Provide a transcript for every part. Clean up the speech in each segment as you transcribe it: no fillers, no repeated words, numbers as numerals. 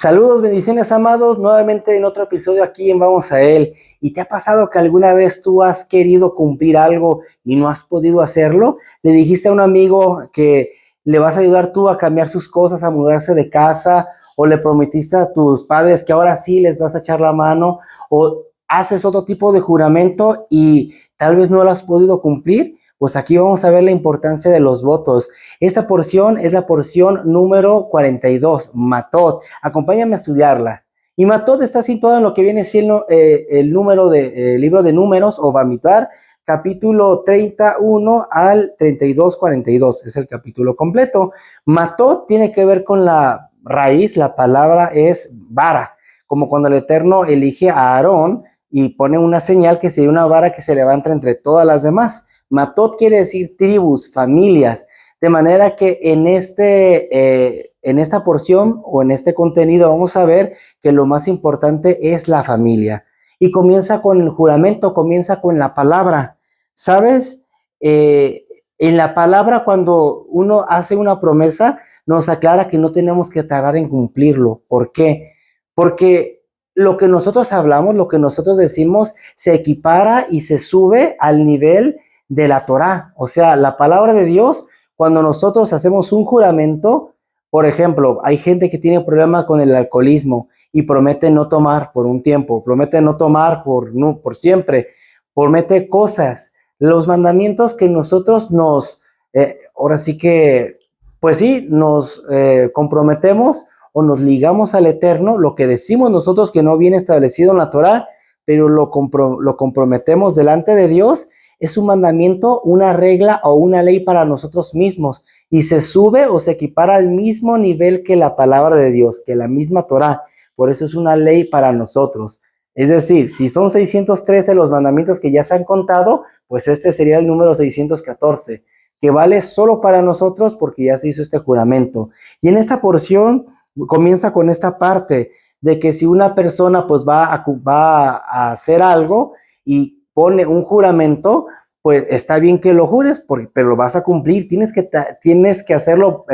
Saludos, bendiciones, amados, nuevamente en otro episodio aquí en Vamos a Él. ¿Y te ha pasado que alguna vez tú has querido cumplir algo y no has podido hacerlo? Le dijiste a un amigo que le vas a ayudar tú a cambiar sus cosas, a mudarse de casa, o le prometiste a tus padres que ahora sí les vas a echar la mano, o haces otro tipo de juramento y tal vez no lo has podido cumplir. Pues aquí vamos a ver la importancia de los votos. Esta porción es la porción número 42, Matot. Acompáñame a estudiarla. Y Matot está situado en lo que viene siendo el número de libro de Números o Bamidbar, capítulo 31 al 32, 42. Es el capítulo completo. Matot tiene que ver con la raíz, la palabra es vara, como cuando el Eterno elige a Aarón y pone una señal que sería una vara que se levanta entre todas las demás. Matot quiere decir tribus, familias, de manera que en esta porción o en este contenido vamos a ver que lo más importante es la familia. Y comienza con el juramento, comienza con la palabra. ¿Sabes? En la palabra, cuando uno hace una promesa, nos aclara que no tenemos que tardar en cumplirlo. ¿Por qué? Porque lo que nosotros hablamos, lo que nosotros decimos, se equipara y se sube al nivel de la Torá. O sea, la palabra de Dios, cuando nosotros hacemos un juramento, por ejemplo, hay gente que tiene problemas con el alcoholismo y promete no tomar por un tiempo, promete no tomar por siempre, promete cosas. Los mandamientos que nosotros ahora sí que, pues sí, nos comprometemos o nos ligamos al Eterno, lo que decimos nosotros que no viene establecido en la Torá, pero lo comprometemos delante de Dios. Es un mandamiento, una regla o una ley para nosotros mismos y se sube o se equipara al mismo nivel que la palabra de Dios, que la misma Torá. Por eso es una ley para nosotros. Es decir, si son 613 los mandamientos que ya se han contado, pues este sería el número 614, que vale solo para nosotros porque ya se hizo este juramento. Y en esta porción comienza con esta parte de que si una persona pues va a hacer algo y pone un juramento, pues está bien que lo jures, pero lo vas a cumplir. Tienes que hacerlo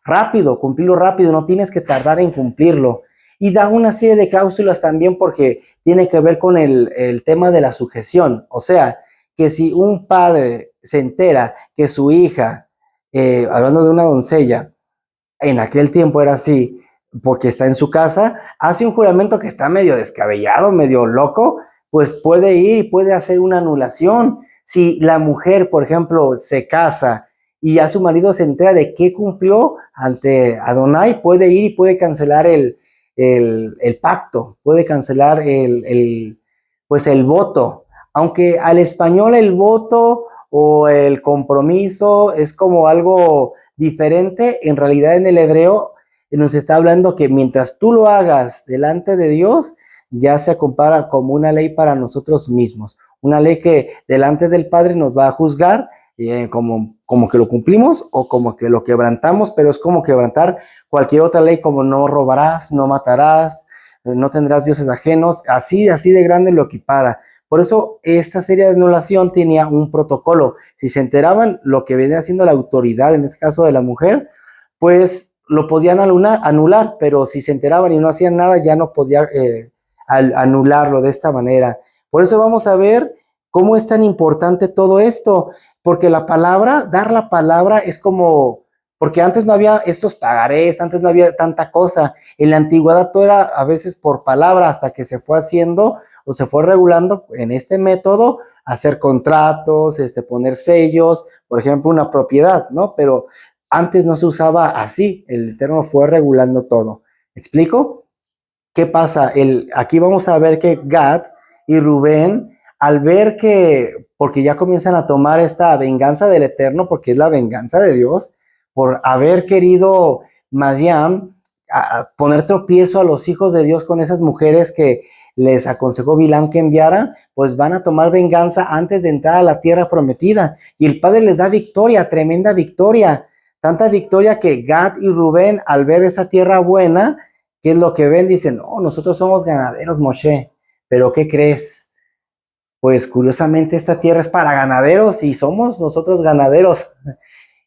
rápido, cumplirlo rápido, no tienes que tardar en cumplirlo. Y da una serie de cláusulas también porque tiene que ver con el tema de la sujeción. O sea, que si un padre se entera que su hija, hablando de una doncella, en aquel tiempo era así, porque está en su casa, hace un juramento que está medio descabellado, medio loco, pues puede ir y puede hacer una anulación. Si la mujer, por ejemplo, se casa y ya su marido se entera de qué cumplió ante Adonai, puede ir y puede cancelar el pacto, puede cancelar pues el voto. Aunque al español el voto o el compromiso es como algo diferente, en realidad en el hebreo nos está hablando que mientras tú lo hagas delante de Dios, ya se compara como una ley para nosotros mismos, una ley que delante del Padre nos va a juzgar como que lo cumplimos o como que lo quebrantamos, pero es como quebrantar cualquier otra ley, como no robarás, no matarás, no tendrás dioses ajenos, así de grande lo equipara. Por eso esta serie de anulación tenía un protocolo. Si se enteraban lo que venía haciendo la autoridad, en este caso de la mujer, pues lo podían anular, pero si se enteraban y no hacían nada, ya no podía anularlo de esta manera. Por eso vamos a ver cómo es tan importante todo esto, porque la palabra, dar la palabra es como, porque antes no había estos pagarés, antes no había tanta cosa. En la antigüedad todo era a veces por palabra, hasta que se fue haciendo o se fue regulando en este método, hacer contratos, poner sellos, por ejemplo, una propiedad, ¿no? Pero antes no se usaba así, el Eterno fue regulando todo. ¿Me explico? ¿Qué pasa? Aquí vamos a ver que Gad y Rubén, al ver que, porque ya comienzan a tomar esta venganza del Eterno, porque es la venganza de Dios, por haber querido Madián a poner tropiezo a los hijos de Dios con esas mujeres que les aconsejó Bilam que enviaran, pues van a tomar venganza antes de entrar a la tierra prometida. Y el Padre les da victoria, tremenda victoria, tanta victoria que Gad y Rubén, al ver esa tierra buena, ¿qué es lo que ven? Dicen, no, nosotros somos ganaderos, Moshe. ¿Pero qué crees? Pues curiosamente esta tierra es para ganaderos y somos nosotros ganaderos.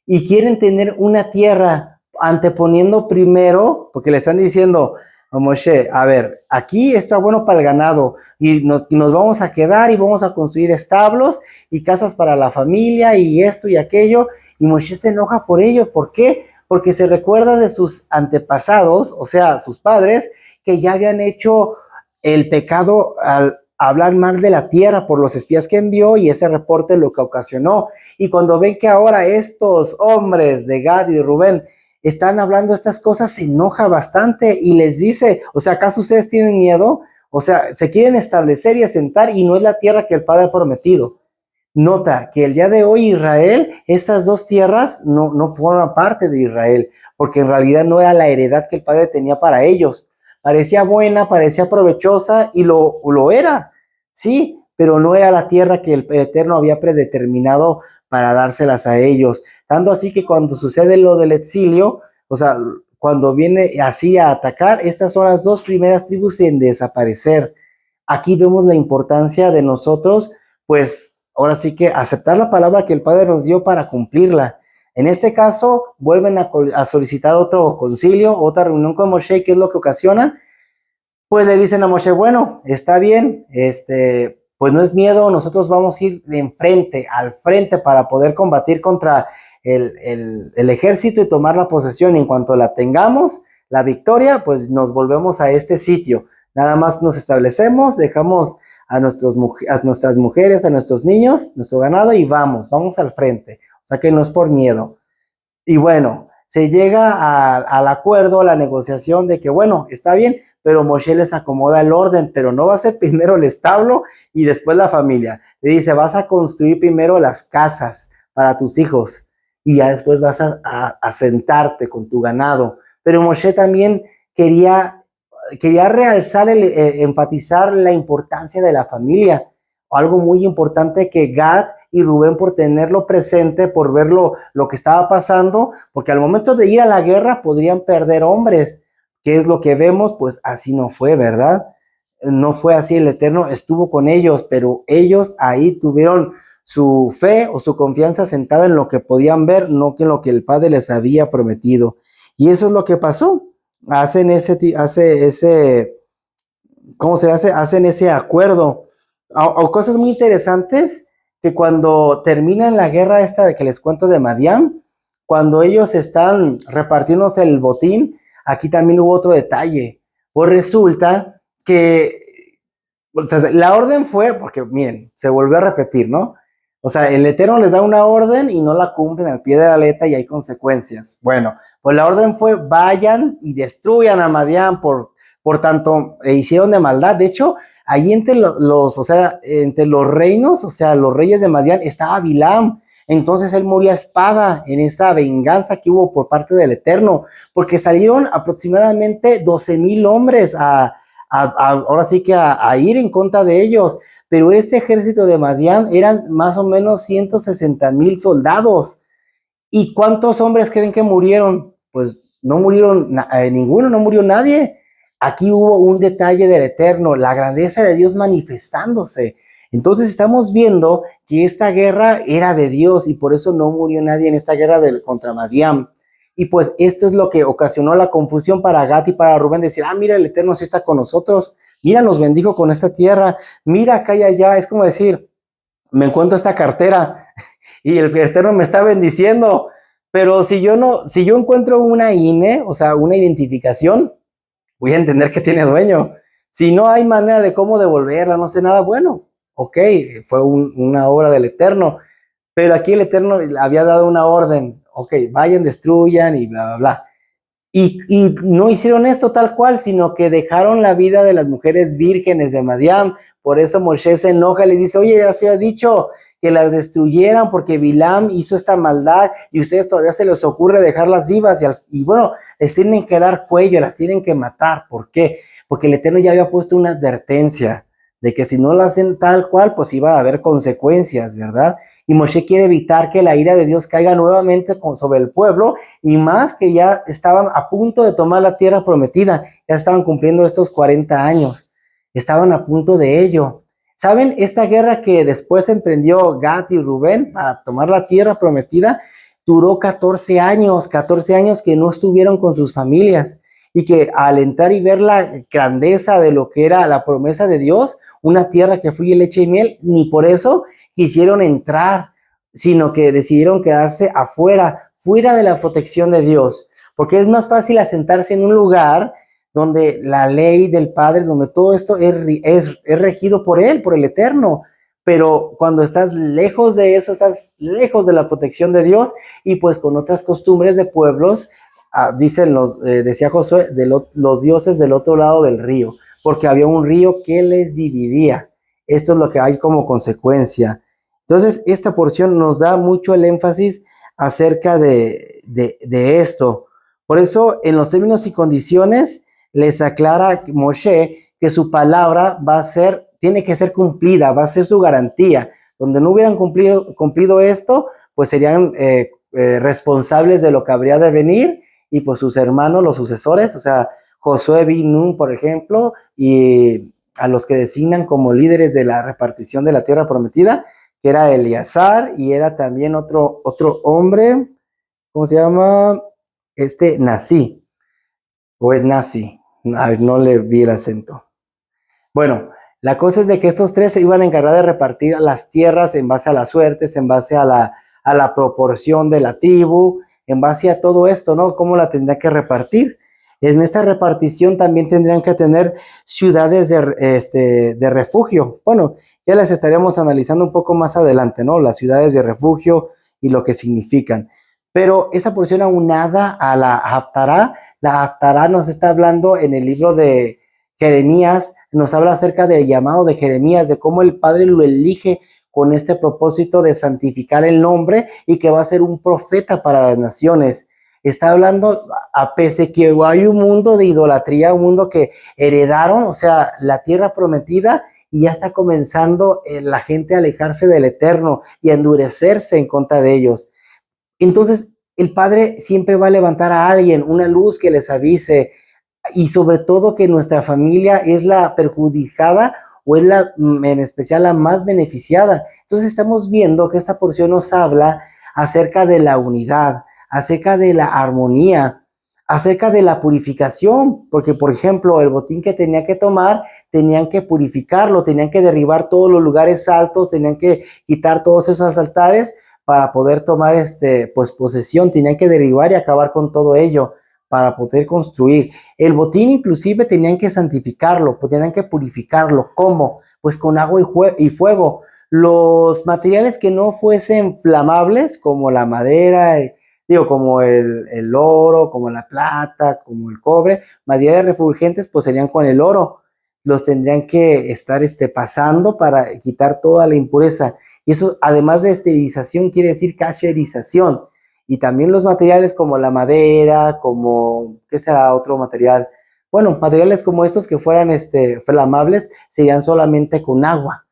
Y quieren tener una tierra anteponiendo primero, porque le están diciendo, Moshe, a ver, aquí está bueno para el ganado y nos vamos a quedar y vamos a construir establos y casas para la familia y esto y aquello. Y Moshe se enoja por ello. ¿Por qué? Porque se recuerda de sus antepasados, o sea, sus padres, que ya habían hecho el pecado al hablar mal de la tierra por los espías que envió y ese reporte lo que ocasionó. Y cuando ven que ahora estos hombres de Gad y de Rubén están hablando estas cosas, se enoja bastante y les dice, o sea, ¿acaso ustedes tienen miedo? O sea, se quieren establecer y asentar y no es la tierra que el Padre ha prometido. Nota que el día de hoy Israel, estas dos tierras no forman parte de Israel, porque en realidad no era la heredad que el Padre tenía para ellos. Parecía buena, parecía provechosa y lo era, sí, pero no era la tierra que el Eterno había predeterminado para dárselas a ellos. Tanto así que cuando sucede lo del exilio, o sea, cuando viene así a atacar, estas son las dos primeras tribus en desaparecer. Aquí vemos la importancia de nosotros, pues ahora sí que aceptar la palabra que el Padre nos dio para cumplirla. En este caso, vuelven a solicitar otro concilio, otra reunión con Moshe. ¿Qué es lo que ocasiona? Pues le dicen a Moshe, bueno, está bien, pues no es miedo, nosotros vamos a ir de enfrente, al frente para poder combatir contra el ejército y tomar la posesión. Y en cuanto la tengamos, la victoria, pues nos volvemos a este sitio. Nada más nos establecemos, dejamos a nuestras mujeres, a nuestros niños, nuestro ganado y vamos al frente. O sea que no es por miedo. Y bueno, se llega al acuerdo, a la negociación de que, bueno, está bien, pero Moshe les acomoda el orden, pero no va a ser primero el establo y después la familia. Le dice, vas a construir primero las casas para tus hijos y ya después vas a sentarte con tu ganado. Pero Moshe también quería realzar, enfatizar la importancia de la familia. Algo muy importante que Gad y Rubén, por tenerlo presente, por ver lo que estaba pasando, porque al momento de ir a la guerra podrían perder hombres. ¿Qué es lo que vemos? Pues así no fue, ¿verdad? No fue así, el Eterno estuvo con ellos, pero ellos ahí tuvieron su fe o su confianza sentada en lo que podían ver, no en lo que el Padre les había prometido. Y eso es lo que pasó. Hacen ¿cómo se hace? Hacen ese acuerdo. O cosas muy interesantes que cuando terminan la guerra esta de que les cuento de Madián, cuando ellos están repartiéndose el botín, aquí también hubo otro detalle. Pues resulta que, o sea, la orden fue, porque miren, se volvió a repetir, ¿no? O sea, el Eterno les da una orden y no la cumplen al pie de la letra y hay consecuencias. Bueno, pues la orden fue, vayan y destruyan a Madián por tanto, hicieron de maldad. De hecho, ahí entre o sea, entre los reinos, o sea, los reyes de Madián, estaba Bilam. Entonces él murió a espada en esa venganza que hubo por parte del Eterno, porque salieron aproximadamente 12,000 hombres ahora sí que a ir en contra de ellos. Pero este ejército de Madián eran más o menos 160,000 soldados. ¿Y cuántos hombres creen que murieron? Pues no murieron ninguno, no murió nadie. Aquí hubo un detalle del Eterno, la grandeza de Dios manifestándose. Entonces estamos viendo que esta guerra era de Dios y por eso no murió nadie en esta guerra contra Madián. Y pues esto es lo que ocasionó la confusión para Gad y para Rubén, decir, mira, el Eterno sí está con nosotros, mira, nos bendijo con esta tierra, mira acá y allá. Es como decir, me encuentro esta cartera y el Eterno me está bendiciendo, pero si yo encuentro una INE, o sea, una identificación, voy a entender que tiene dueño. Si no hay manera de cómo devolverla, no sé nada, bueno, ok, fue una obra del Eterno, pero aquí el Eterno había dado una orden, ok, vayan, destruyan y bla, bla, bla. Y no hicieron esto tal cual, sino que dejaron la vida de las mujeres vírgenes de Madián. Por eso Moshe se enoja y les dice, oye, ya se ha dicho que las destruyeran porque Bilam hizo esta maldad y ustedes todavía se les ocurre dejarlas vivas y bueno, les tienen que dar cuello, las tienen que matar. ¿Por qué? Porque el Eterno ya había puesto una advertencia de que si no lo hacen tal cual, pues iba a haber consecuencias, ¿verdad? Y Moshe quiere evitar que la ira de Dios caiga nuevamente sobre el pueblo, y más que ya estaban a punto de tomar la tierra prometida, ya estaban cumpliendo estos 40 años, estaban a punto de ello. ¿Saben? Esta guerra que después emprendió Gad y Rubén para tomar la tierra prometida, duró 14 años que no estuvieron con sus familias. y que al entrar y ver la grandeza de lo que era la promesa de Dios, una tierra que fluye leche y miel, ni por eso quisieron entrar, sino que decidieron quedarse afuera, fuera de la protección de Dios, porque es más fácil asentarse en un lugar donde la ley del Padre, donde todo esto es regido por Él, por el Eterno. Pero cuando estás lejos de eso, estás lejos de la protección de Dios y pues con otras costumbres de pueblos, dicen decía Josué, los dioses del otro lado del río, porque había un río que les dividía. Esto es lo que hay como consecuencia. Entonces, esta porción nos da mucho el énfasis acerca de esto. Por eso, en los términos y condiciones, les aclara Moshe que su palabra tiene que ser cumplida, va a ser su garantía. Donde no hubieran cumplido esto, pues serían responsables de lo que habría de venir, y pues sus hermanos, los sucesores, o sea, Josué bin Nun, por ejemplo, y a los que designan como líderes de la repartición de la tierra prometida, que era Eleazar, y era también otro hombre, ¿cómo se llama? Nací, o es Nazi, no le vi el acento. Bueno, la cosa es de que estos tres se iban a encargar de repartir las tierras en base a las suertes, en base a la proporción de la tribu, en base a todo esto, ¿no? ¿Cómo la tendría que repartir? En esta repartición también tendrían que tener ciudades de refugio. Bueno, ya las estaremos analizando un poco más adelante, ¿no? Las ciudades de refugio y lo que significan. Pero esa porción aunada a la Haftará nos está hablando en el libro de Jeremías, nos habla acerca del llamado de Jeremías, de cómo el Padre lo elige con este propósito de santificar el nombre y que va a ser un profeta para las naciones. Está hablando, a pesar que hay un mundo de idolatría, un mundo que heredaron, o sea, la tierra prometida, y ya está comenzando la gente a alejarse del Eterno y a endurecerse en contra de ellos. Entonces, el Padre siempre va a levantar a alguien, una luz que les avise, y sobre todo que nuestra familia es la perjudicada o es en especial la más beneficiada. Entonces estamos viendo que esta porción nos habla acerca de la unidad, acerca de la armonía, acerca de la purificación, porque por ejemplo el botín que tenía que tomar, tenían que purificarlo, tenían que derribar todos los lugares altos, tenían que quitar todos esos altares para poder tomar pues posesión, tenían que derribar y acabar con todo ello para poder construir. El botín inclusive tenían que santificarlo, tenían que purificarlo. ¿Cómo? Pues con agua y fuego. Los materiales que no fuesen flamables, como la madera, como el oro, como la plata, como el cobre, materiales refulgentes, pues serían con el oro. Los tendrían que estar pasando para quitar toda la impureza. Y eso, además de esterilización, quiere decir cacherización. Y también los materiales como la madera, como, ¿qué será otro material? Bueno, materiales como estos que fueran flamables serían solamente con agua.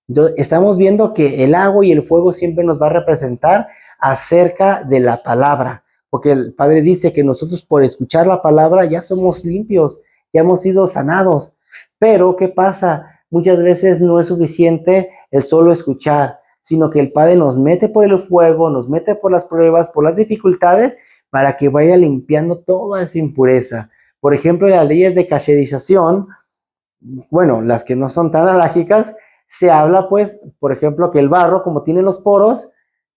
Entonces, estamos viendo que el agua y el fuego siempre nos va a representar acerca de la palabra, porque el Padre dice que nosotros por escuchar la palabra ya somos limpios, ya hemos sido sanados. Pero, ¿qué pasa? Muchas veces no es suficiente el solo escuchar, sino que el Padre nos mete por el fuego, nos mete por las pruebas, por las dificultades, para que vaya limpiando toda esa impureza. Por ejemplo, las leyes de cacherización, bueno, las que no son tan alágicas, se habla pues, por ejemplo, que el barro, como tiene los poros,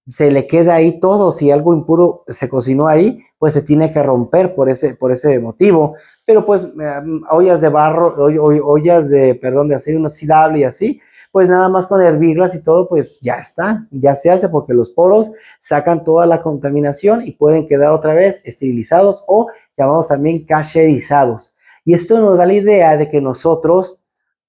se le queda ahí todo. Si algo impuro se cocinó ahí, pues se tiene que romper por ese motivo. Pero pues ollas de barro, ollas de acero inoxidable y así, pues nada más con hervirlas y todo, pues ya está, ya se hace, porque los poros sacan toda la contaminación y pueden quedar otra vez esterilizados o llamados también cacherizados. Y esto nos da la idea de que nosotros,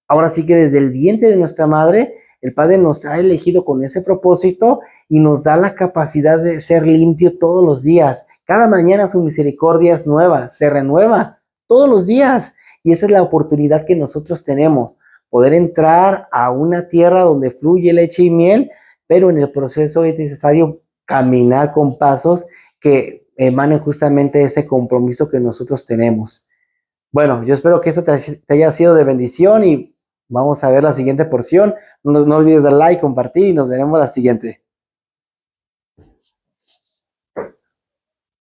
ahora sí que desde el vientre de nuestra madre, el Padre nos ha elegido con ese propósito y nos da la capacidad de ser limpio todos los días. Cada mañana su misericordia es nueva, se renueva todos los días. Y esa es la oportunidad que nosotros tenemos, poder entrar a una tierra donde fluye leche y miel, pero en el proceso es necesario caminar con pasos que emanen justamente de ese compromiso que nosotros tenemos. Bueno, yo espero que esto te haya sido de bendición y vamos a ver la siguiente porción. No olvides dar like, compartir y nos veremos la siguiente.